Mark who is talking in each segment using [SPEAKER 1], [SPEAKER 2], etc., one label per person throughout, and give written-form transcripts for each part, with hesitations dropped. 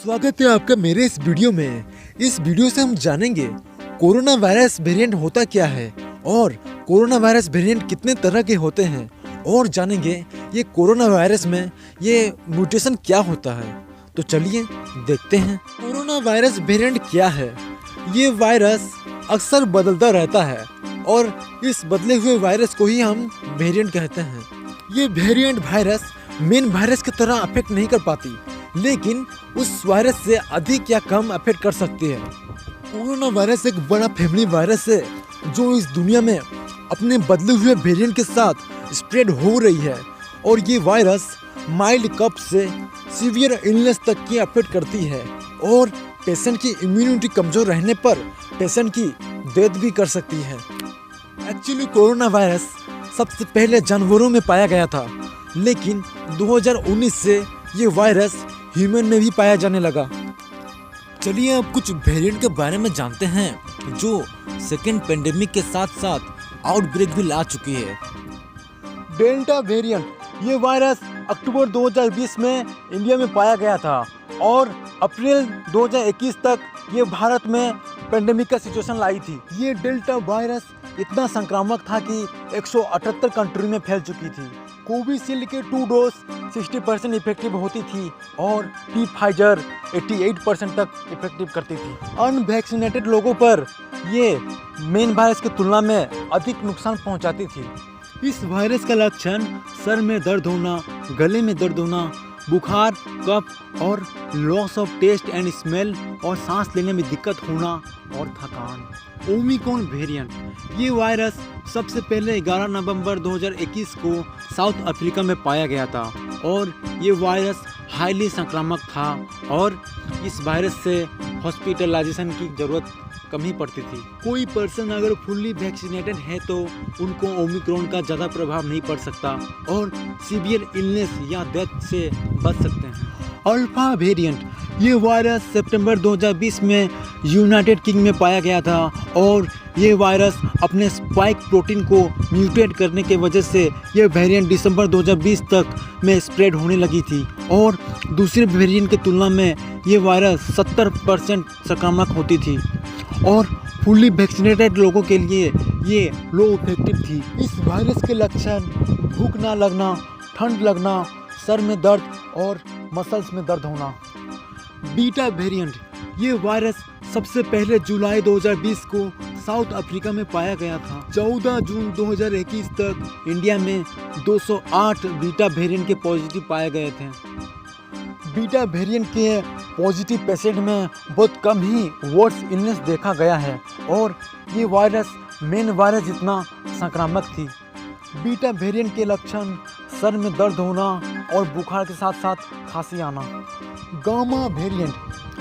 [SPEAKER 1] स्वागत है आपका मेरे इस वीडियो में। इस वीडियो से हम जानेंगे कोरोना वायरस वेरिएंट होता क्या है और कोरोना वायरस वेरिएंट कितने तरह के होते हैं और जानेंगे ये कोरोना वायरस में ये म्यूटेशन क्या होता है। तो चलिए देखते हैं कोरोना वायरस वेरिएंट क्या है। ये वायरस अक्सर बदलता रहता है और इस बदले हुए वायरस को ही हम वेरिएंट कहते हैं। ये वेरिएंट वायरस मेन वायरस की तरह अफेक्ट नहीं कर पाती, लेकिन उस वायरस से अधिक या कम अफेक्ट कर सकती है। कोरोना वायरस एक बड़ा फैमिली वायरस है जो इस दुनिया में अपने बदले हुए वेरिएंट के साथ स्प्रेड हो रही है और ये वायरस माइल्ड कफ से सीवियर इलनेस तक की अफेक्ट करती है और पेशेंट की इम्यूनिटी कमजोर रहने पर पेशेंट की डेथ भी कर सकती है। एक्चुअली कोरोना वायरस सबसे पहले जानवरों में पाया गया था, लेकिन 2019 से ये वायरस ह्यूमन में भी पाया जाने लगा। चलिए अब कुछ वेरिएंट के बारे में जानते हैं जो सेकेंड पेंडेमिक के साथ साथ आउटब्रेक भी ला चुकी है। डेल्टा वेरिएंट, ये वायरस अक्टूबर 2020 में इंडिया में पाया गया था और अप्रैल 2021 तक ये भारत में पेंडेमिक का सिचुएशन लाई थी। ये डेल्टा वायरस इतना संक्रामक था कि 178 कंट्री में फैल चुकी थी। कोविशील्ड के 2 डोज 60% इफेक्टिव होती थी और फाइजर 88% तक इफेक्टिव करती थी। अनवैक्सीनेटेड लोगों पर ये मेन वायरस की तुलना में अधिक नुकसान पहुंचाती थी। इस वायरस का लक्षण सर में दर्द होना, गले में दर्द होना, बुखार, कफ और loss of taste and smell और सांस लेने में दिक्कत होना और थकान। ओमिक्रॉन वेरिएंट, ये वायरस सबसे पहले 11 नवंबर 2021 को साउथ अफ्रीका में पाया गया था और ये वायरस हाईली संक्रामक था और इस वायरस से हॉस्पिटलाइजेशन की ज़रूरत कम ही पड़ती थी। कोई पर्सन अगर फुल्ली वैक्सीनेटेड है तो उनको ओमिक्रॉन का ज़्यादा प्रभाव नहीं पड़ सकता और सीवियर इलनेस या डेथ से बच सकते हैं। अल्फा वेरिएंट, ये वायरस सितंबर 2020 में यूनाइटेड किंगडम में पाया गया था और ये वायरस अपने स्पाइक प्रोटीन को म्यूटेट करने के वजह से ये वेरिएंट दिसंबर 2020 तक में स्प्रेड होने लगी थी और दूसरे वेरिएंट की तुलना में ये वायरस 70% संक्रामक होती थी और फुल्ली वैक्सीनेटेड लोगों के लिए ये लो इफेक्टिव थी। इस वायरस के लक्षण भूख ना लगना, ठंड लगना, सर में दर्द और मसल्स में दर्द होना। बीटा वेरिएंट, ये वायरस सबसे पहले जुलाई 2020 को साउथ अफ्रीका में पाया गया था। 14 जून 2021 तक इंडिया में 208 बीटा वेरिएंट के पॉजिटिव पाए गए थे। बीटा वेरिएंट के पॉजिटिव पेशेंट में बहुत कम ही वर्स इलनेस देखा गया है और ये वायरस मेन वायरस जितना संक्रामक थी। बीटा वेरिएंट के लक्षण सर में दर्द होना और बुखार के साथ साथ खांसी आना। गामा वेरिएंट,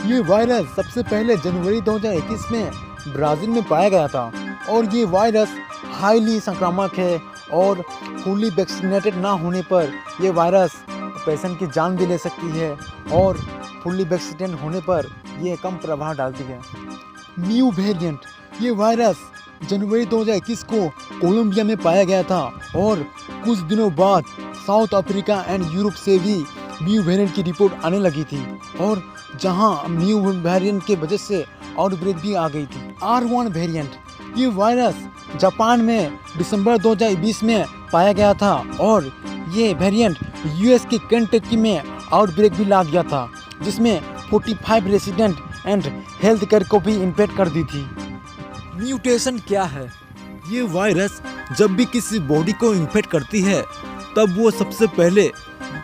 [SPEAKER 1] ये वायरस सबसे पहले जनवरी 2021 में ब्राज़ील में पाया गया था और ये वायरस हाईली संक्रामक है और फुली वैक्सीनेटेड ना होने पर ये वायरस पेशेंट की जान भी ले सकती है और फुली वैक्सीनेटेड होने पर ये कम प्रभाव डालती है। न्यू वेरिएंट, ये वायरस जनवरी 2021 को कोलंबिया में पाया गया था और कुछ दिनों बाद साउथ अफ्रीका एंड यूरोप से भी न्यू वेरिएंट की रिपोर्ट आने लगी थी और जहां न्यू वेरिएंट के वजह से आउटब्रेक भी आ गई थी। R1 वेरिएंट, ये वायरस जापान में दिसंबर 2020 में पाया गया था और ये वेरिएंट यूएस के केंटकी में आउटब्रेक भी ला गया था जिसमें 45 रेसिडेंट एंड हेल्थ केयर को भी इम्पैक्ट कर दी थी। म्यूटेशन क्या है? ये वायरस जब भी किसी बॉडी को इन्फेक्ट करती है तब वो सबसे पहले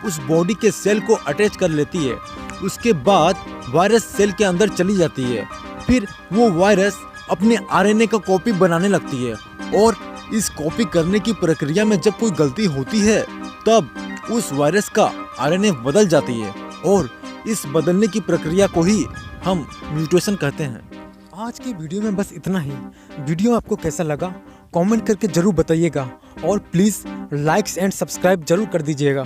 [SPEAKER 1] उस बॉडी के सेल को अटैच कर लेती है। उसके बाद वायरस सेल के अंदर चली जाती है, फिर वो वायरस अपने आरएनए का कॉपी बनाने लगती है और इस कॉपी करने की प्रक्रिया में जब कोई गलती होती है तब उस वायरस का आरएनए बदल जाती है और इस बदलने की प्रक्रिया को ही हम म्यूटेशन कहते हैं। आज की वीडियो में बस इतना ही। वीडियो आपको कैसा लगा कमेंट करके जरूर बताइएगा और प्लीज़ लाइक्स एंड सब्सक्राइब जरूर कर दीजिएगा।